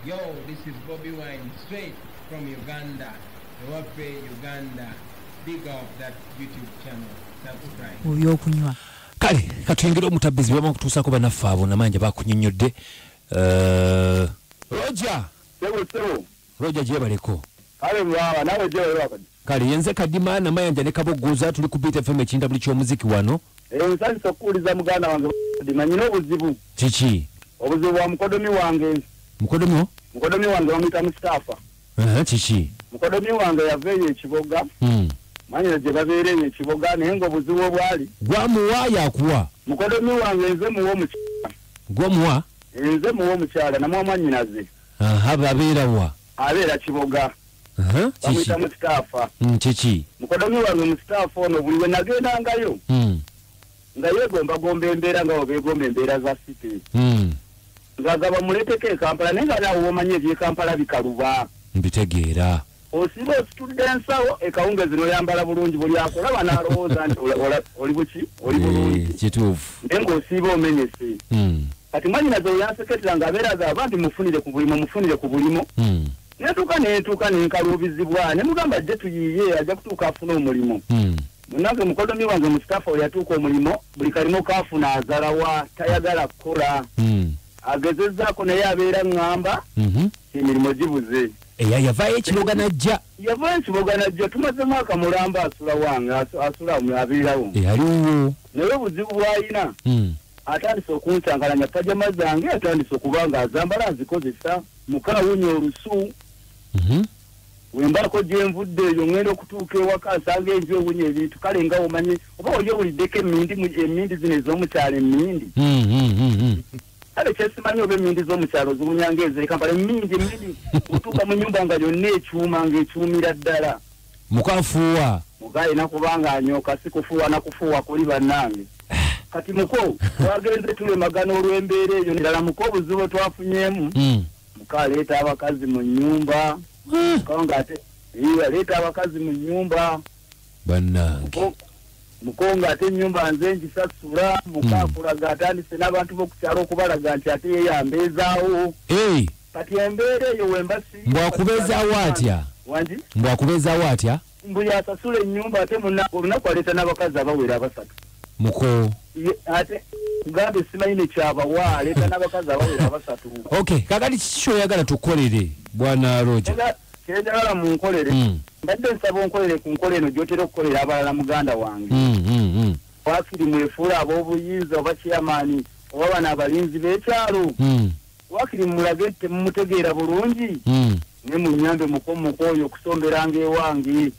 Yo, this is Bobby Wine, straight from Uganda. Ewafe Uganda. Big up that YouTube channel. Subscribe. Oyo kunywa. Kale, katuyingire omutabizi bama kutusako banafa abo namanje bakunyonyodde. Roger. Roger jebaleko. Kale mwawa nawe je wakati. Kale yenze kadima na mayanja ne kabogoza tuli ku Beat FM ekinda buli ky'omuziki wano. Nsali sokuliza muganda wange dimanyino obuzibu. Kiki? Obuzibu wa mukodomi wange. Mukodomi wange wamita Mustafa. Kiki? Mukodomi wange yaveye ekiboga. Manyira je babereye ekiboga nengo obuzibu obwali. Gwamuwa yakuwa. Mukodomi wange nze muwo mukyala. Gwamuwa? Nze muwo mukyala na mwa nyinaze. Babeera wa? Abeera kiboga. Kiki? Mustafa. Kiki? Mukodomi wange Mustafa ono buli we nagendangayo. Nga yegomba gombe embeera nga obegomba embeera za city. Ngagaba muleteke Kampala nenga nawo omanye ebye Kampala bikaluba. Mbitegeera. Osibo students awo ekawunge zino yambala bulungi buli akola bana alowooza nti oli buki oli bulungi. Kituufu. Nenga osibo omenyese. Kati mwanyi nazo yanseketera nga abeera za abantu mufunire ku bulimo. Netuuka nenkalubizibwa ne mugamba ajje tuyiye ajja kutuuka afuna omulimo. Munange mukodomi wange Mustafa yatuuka omulimo buli kalimo kaafuna azalawa tayagala kukola. Agezezzaako naye abeera ngamba emirimu gibuze. Yavaayo ekiboga najja. Yavaayo ekiboga najja tumaze mwaka mulamba asula wange asula abeerawo. Aliwo. Naye obuzibu bw'alina atandise okunsangalanya pajama zange atandise okuba nga azambala azikozesa mukawunya olusu. Wembako gyenvudde eyo ngenda okutuuka ewaka asanga enjowunya ebintu kale nga omanye oba oli owuliddeko emindi zino ez'omukyalo emindi. Kale kyesimanyi oba emindi z'omukyalo ziwunyanga ez'Ekampala emindi otuuka mu nnyumba nga yonna ekyuma ng'ekyumira ddala. Mukafuuwa. Mugaye nakubanga anyooka si kufuuwa na kufuuwa kuli bannange. Kati muko twagenze tulemagana olw'embeera eyo ddala muko obuzibu twafunyeemu. Muka aleeta abakazi mu nnyumba. Konga ate aleeta abakazi mu nnyumba. Bannange. Mukonga ate ennyumba nze ngisasula mukakulaga atandise n'abantu b'okukyalo okubalaga nti ate yeyambeezaawo. Kati embeera eyo wembasi. Mbwakubeezaawo atya? Wangi? Mbwakubeezaawo atya? Mbu yasasula ennyumba ate olunaku aleeta n'abakazi abawera abasatu. Muko. Ate kugambe simanyi ne kyabawa aleeta n'abakazi abawera abasatu. Okay, kakati kiki kyoyagala tukolere bwana Roger? Kyeyagala mu nkolere. Mbadde nsaba onkolere ku nkola eno gy'otera okukolera abalala muganda wange. Wakiri mwefuula ab'obuyinza oba chairman oba bano abalinzi b'ekyalo. Wakiri mulage temumutegeera bulungi. Ne munnyambe mukomuko oyo okusomberanga ewange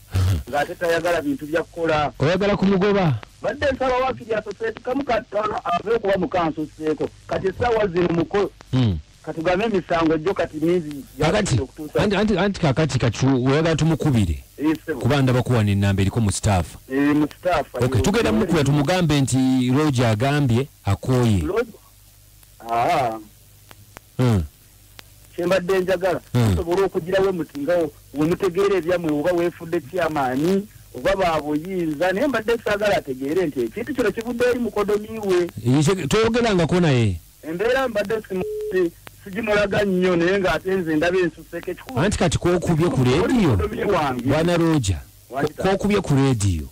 ng'ate tayagala bintu bya kukola. Oyagala kumugoba? Badde nsaba wakiri asosiyete kamu katono ave okuba mukansoseeko kati essaawa zino muko katugambe emisango ejjo kati mingi anti kakati oyagala tumukubire kuba ndaba kuwana ennamba eriko mu staffa. Okay, tugenda mukuba tumugambe nti Roger agambye akooye. Kyembadde njagala osobola okugirawo muti nga wemutegeera ebyammwe oba weefudde kyamaanyi oba baabuyinza naye mbadde saagala ategeere nti ekintu kino kivudde eri mukodomi we. Toyogerangako naye. Embeera mbadde sigimulaga nnyo naye ng'ate nze ndaba ensuseko ekikulu. Anti kati kookubye ku leediyo bwana Roger, kookubye ku leediyo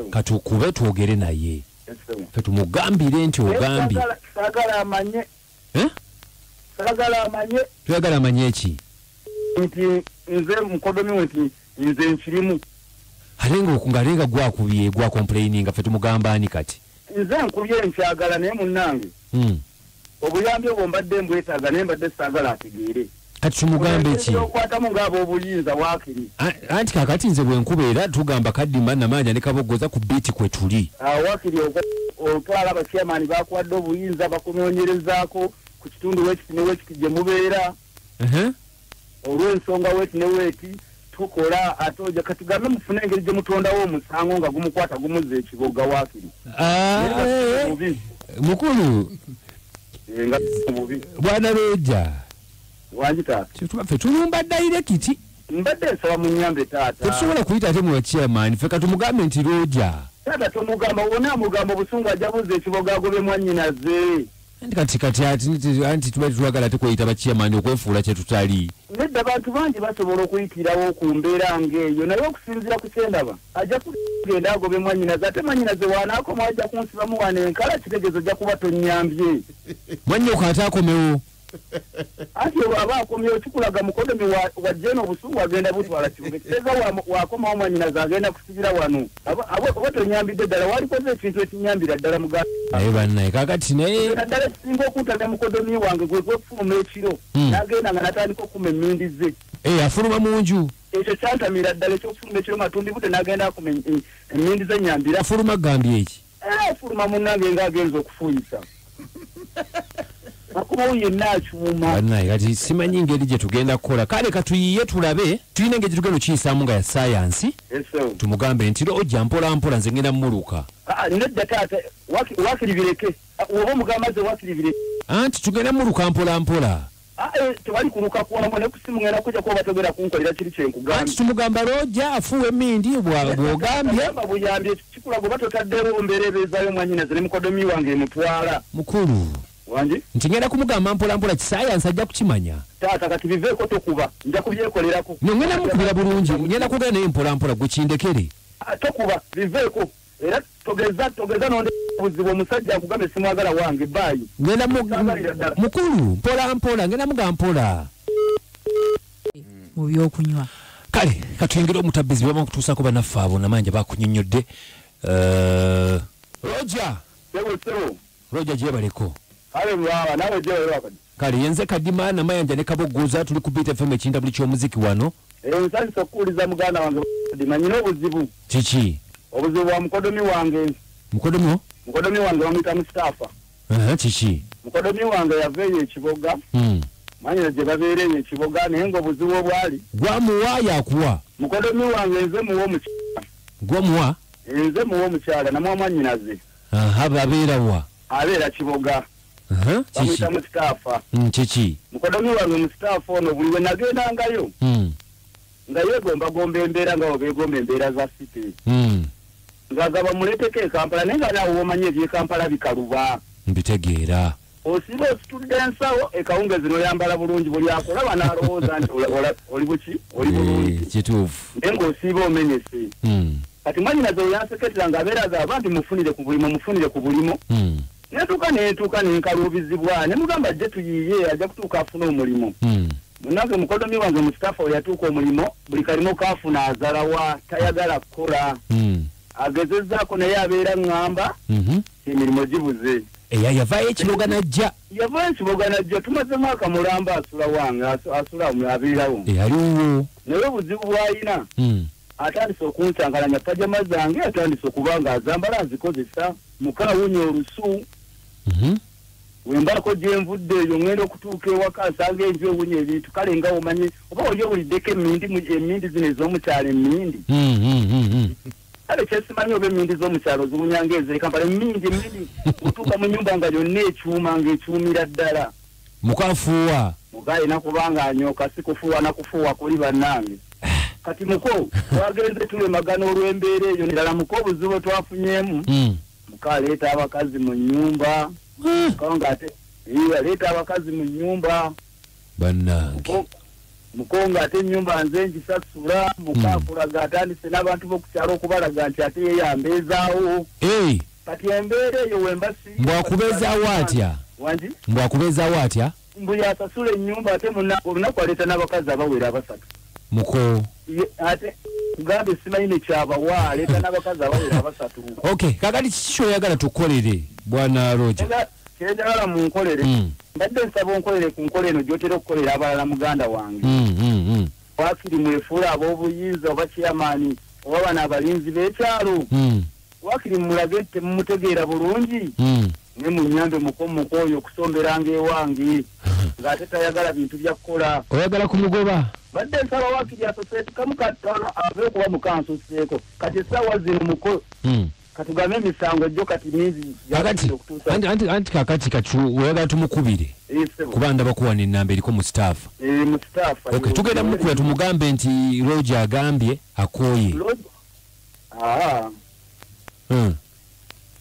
kati okube twogere naye fe tumugambire nti ogambye. Saagala amanye. Saagala amanye. Tuyagala amanye eki? Nti nze mukodomi we nti nze nkirimu. Ate nga gwakubye gwa complaininga fe tumugamba ani kati? Nze nkubye nkyagala naye munnange. Obuyambi obwo mbadde mbwetaaga naye mbadde saagala ategeere. Kati tumugambe ki? Okwatamu ng'ab'obuyinza wakiri. Anti kakati nze bwe nkubeera tugamba Kadima Namanja ne Kabogoza ku Beat kwe tuli. Wakiri otwala abachairman bakuwadde obuyinza bakunoonyerezaako ku kitundu wekiti ne wekiti gye mubeera. Olw'ensonga weti ne weti tukola ate ojja katugambe mufune engeri gye mutondawo omusango nga gumukwata gumuzza ekiboga wakiri. Mukulu. Bwana Roger. Wangi taata. Fe tulumba direct. Mbadde nsaba munnyambe taata. Tetusobola kuyita ate mu chairman fe katumugambe nti Roger. Taata tumugamba wona mugamba obusungu ajja buzza ekiboga agobe mwannyinaze. kati anti tuba tulagala tukweyita bakiyamani okwefuula kye tutali nedda bantu bangi basobola okuyitirawo ku mbeera ng'eyo naye okusinziira ku kyendaba ajja kugenda agobe mwannyinaze ate mwannyinaze waanaakoma ajja kunsibamu wano enkala kitegeezo ajja kuba tonnyambye mwannyoko ate akomewo anti bw'aba akomyewo kikulaga mukodomi wa jeno obusungu agenda butwala kibuga kitegeeza wakomawo mwannyinaze agenda kusibira wano oba tonyambidde ddala walikoze ekintu ekinyambira ddala muganda naye bannaye kakati naye naddala ekisinga okuntana mukodomi wange gwe gwefuluma ekiro n'agenda nga natandika okuma emmindi ze afuluma mu nju ekyo kyantamira ddala ekyokufuluma ekiro matundi bute n'agenda akuma emmindi ze nyambira afuluma gambye eki afuluma munnange ng'agenza okufuuyisa akubawo yenna akyuma bannaye kati simanyi ngeri gye tugenda kukola kale katuyiye tulabe tulina engeri tugenda okiyisaamu nga ya sayansi tumugambe nti ojja mpola mpola nze ngenda mumuluka nedda taata wakiribireke oba omugamba ze wakiribireke anti tugenda mumuluka mpola mpola tewali kuluka kuwamu ne kusimu ngenda kujja kuba batogera kunkolera kiri kyenkugambye anti tumugamba lojja afuuwa emmindi bw'ogambye buyambye kikulago batotaddewo mbeerebeezaayo mwannyinaze ne mukodomi wange emutwala mukulu wangi nti ngenda kumugamba mpola mpola kisayansi ajja kukimanya taata kati biveeko tokuba nja kubyekolerako ngenda mukubira bulungi ngenda kugenda naye mpola mpola gwe kindekere tokuba biveeko era togeza nonde obuzibu omusajja akugambe simwagala wange baayi ngenda mukulu mpola mpola ngenda mugamba mpola mu byokunywa kale katuyingire omutabbizi bwama kutuusaako bannaffe abo namanja bakunyonnyodde roja gyebaleko kale yenze kadima namayanja ne kabogoza tuli ku Beat FM ekinda buli ky'omuziki wano nsanyusa okuwuliza muganda wange manyina obuzibu kiki obuzibu bwa mukodomi wange mukodomi wange bamuyita Mustafa kiki mukodomi wange yaveeyo ekiboga manyina gye babeereyo ekiboga naye ng'obuzibu obwali gwamuwa yakuwa mukodomi wange nze muwa omukyala gwamuwa nze muwa omukyala namuwa mwannyinaze babeerawa abeera kiboga bamuyita Mustafa kiki mukodomi wange Mustafa ono buli we nagendangayo nga yegombagomba embeera nga webeegomba embeera za site ng'agaba muleeteko e Kampala naye nga naawe womanyi eby'ekampala bikaluba mbitegeera osiba ositudde ensawo ekawunge zino yambala bulungi buli akulaba n'alowooza nti oli buki oli bulungi kituufu naye ng'osiiba omenyese kati mwannyinaze oyanseketera ng'abeeraga abantu mufunire ku bulimo netuuka nenkaluubizibwa ne mugamba ajje tuyiye ajja kutuuka afuna omulimo munange mukodomi wange Mustafa we yatuuka omulimo buli kalimo kaafuna azalawa tayagala kukola agezezzaako naye abeera ŋŋamba emirimu gibuze yavaayo ekiboga najja tumaze mwaka mulamba asula wange asula abeerawo aliwo naye obuzibu bw'alina atandise okunsangalanya pajama zange atandise okuba nga azambala azikozesa mukawunya olusu wembaako gyenvudde eyo ngenda okutuuka ewaka asanga enju ewunya ebintu kale nga omanyi oba oli owuliddeko emmindi zino ez'omukyalo emmindi kale kyesimanyi oba emmindi z'omukyalo ziwunyanga ez'ekampala emmindi otuuka mu nnyumba nga yonna ekyuma ng'ekyumira ddala mukafuuwa mugayina kubanga anyooka si kufuuwa nakufuuwa kuli bannange kati muko twagenze tulemagana olw'embeera eyo ddala muko obuzibu twafunyemu muka aleeta abakazi mu nnyumba aleeta abakazi mu nnyumba bannange mukonga ate ennyumba nze ngisasula mukakulaga atandise n'abantu b'okukyalo okubalaga nti ate yeyambeezaawo kati embeera eyo wembasi mbwakubeezaawo atya mbwakubeezaawo atya mbuli asasula ennyumba ate olunaku aleeta n'abakazi abawera abasatu muko ate kugambe simanyi nekyabawa aleeta n'abakazi abawera abasatu kakati kiki kyoyagala tukolere bwana Roja kyenjagala munkolere mbadde nsaba onkolere ku nkola eno gyotera okukolera abalala muganda wange wakiri mwefuula ab'obuyinza oba kyamaani oba bano abalinzi b'ekyalo wakiri mulage temumutegeera bulungi ne munyambe mukomuko oyo okusomberanga ewange ng'ate tayagala bintu bya kukola oyagala kumugoba badde nsaba wakiri asosiyete kamu katono ave okuba mukansoseeko kati essaawa zino muko katugambe emisango ejjo kati mingi anti kakati oyagala tumukubire kuba ndaba kuwana ennamba eriko Mustafa tugenda mukubira tumugambe nti Roja agambye akooye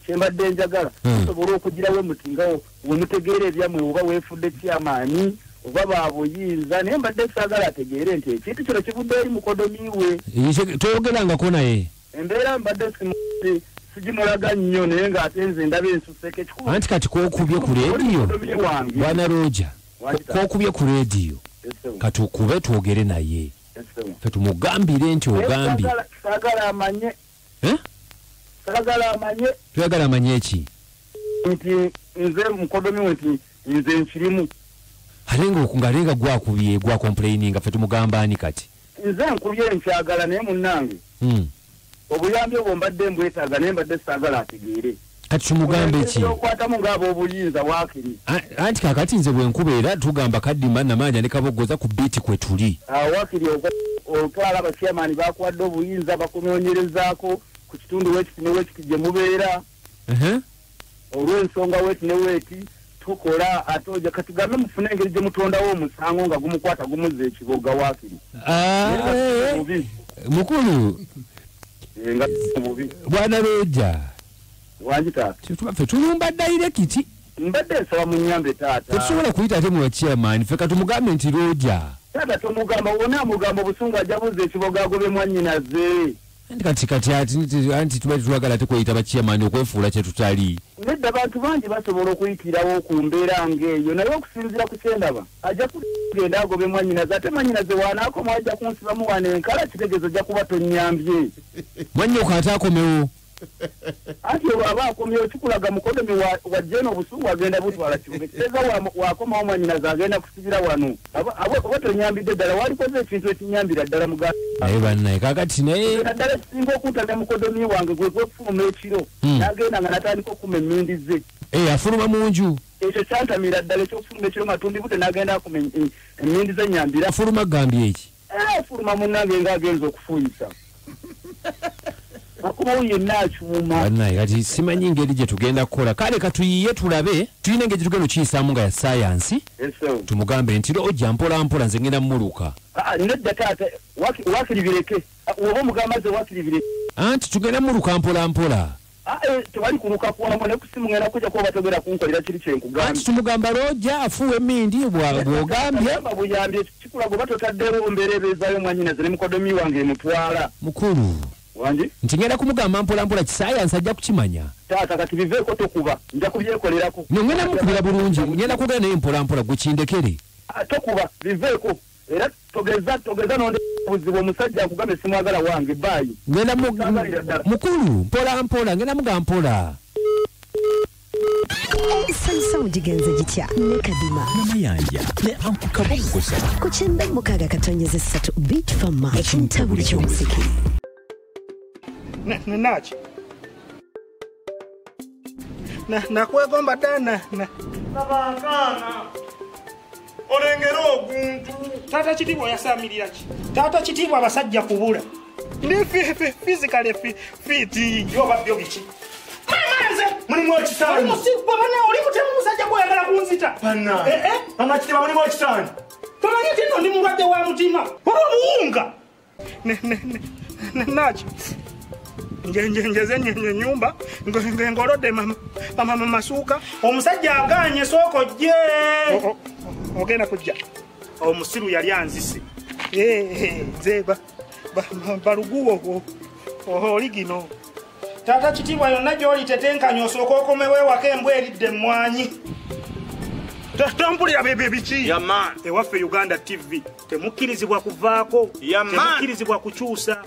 kyembadde njagala osobola okugirawo mutingawo wemutegeera ebyamwe oba weefudde kyamaanyi oba babuyinza naye mbadde saagala ategeere nti ekintu kino kivudde eri mukodomi we toyogerangako naye embeera mbadde sigimulaga nnyo naye ng'ate nze ndaba ensuseke anti kati kookubye ku leediyo bwana Roja kookubye ku leediyo kati okube twogere naye fe tumugambire nti ogambye saagala amanye tuyagala amanye eki nti nze mukodomi we nti nze nkirimu alenga gwakubye gwa complaininga fe tumugamba ani kati nze nkubye nkyagala naye munnange obuyambi obwo mbadde mbwetaaga naye mbadde saagala ategeere kati tumugambe ki okwatamu ng'abo obuyinza waakiri anti kakati nze bwenkubera tugamba Kaddimba Namanja ne Kabogoza ku biiti kwe tuli waakiri otwala abachairman bakuwadde obuyinza bakunoonyerezaako ku kitundu wekiti ne wekiti gye mubeera olw'ensonga weti ne weti tukola ate oja katugambe mufune engeri gye mutondawo omusango nga gumukwata gumuzza ekiboga waakiri mukulu bwana Roja fe tulumba dairekiti mbadde nsaba munyambe taata tetusobola kuyita ate mu chairman fe katumugambe nti Roja taata tomugamba wona amugamba obusungu ajabuza ekiboga agobe mwannyinaze kati anti tuba tetwagala ate kweyita bachairman okwefuula kye tutali nedda bantu bangi basobola okuyitirawo ku mbeera ng'eyo naye okusinziira ku kyendaba ajja kugenda agobe mwannyinaze ate mwannyinaze waanaakoma ajja kunsibamu wano enkala kitegeeza ojja kuba tonnyambye mwannyoko ate akomewo anti aba akomyewo kikulaga mukodomi wajjeno obusungu agenda butwala kibuga kitegeeza wakomawo mwannyinaze agenda kusibira wano oba tonyambidde ddala walikoze ekintu ekinyambira ddala naye bannaye kakati naye naddala ekisinga okuntana mukodomi wange gwe gwefuluma ekiro n'agenda nga natandika okuma emmindi ze afuluma mu nju ekyo kyantamira ddala ekyokufuluma ekiro matundi bute n'agenda akuma emmindi ze nyambira afuluma gambye eki afuluma munnange ng'agenza okufuuyisa akumawo yenna akyuma bannaye kati simanyi ngeri gye tugenda kukola kale katuyiye tulabe tulina engeri tugenda okiyisaamu nga ya sayansi tumugambe nti Roja mpola mpola nze ngenda mumuluka nedda taata waakiri bireke oba omugamba ze waakiri bireke anti tugenda mumuluka mpola mpola tewali kuluka kuwamu ne kusimu ngenda kujja kuba batogera kunkolera kiri kyenkugambye anti tumugamba Roja afuwa emmindi bw'ogambye buyambye kikulago batotaddewo mbeereebeezaayo mwannyinaze ne mukodomi wange emutwala mukulu wangi nti ngenda kumugamba mpola mpola kisayansi ajja kukimanya taata kati biveeko tokuba nja kubyekolerako ngenda mukubira bulungi ngenda kugenda naye mpola mpola gwe kindekere tokuba biveeko era togeza nonde obuzibu omusajja akugambe simwagala wange baayi ngenda mukulu mpola mpola ngenda mugamba mpola Samsung jigenze gitya ne Kadima namayanja ne ankukabogosa ku 96 beat fama ekintabuli ky'omuziki Nachi nakwegomba dana nabakana olengera oguntu tata kitibwa yasamirira ki tata kitibwa abasajja kubula ndi physically fit yoba byo biki mamanze mulimu ekisani musibwa bana oli mutemu musajja kwagala kunzita bana mama kitibwa mulimu ekisani tomanyi tino ndi mulwadde wa mutima oba muwunga Nachi njeze nyumba ngolode mama masuka omusajja aganye soko je ogenda kujja omusiru yali anzise zeba baluguwo oligino tata kitibwa yonna gyoli tetenkanya osooka okomewo ewaka embwa eridde mmwanyi tampulira bebe biki ewaffe Uganda TV temukkirizibwa kuvaako temukkirizibwa kukyusa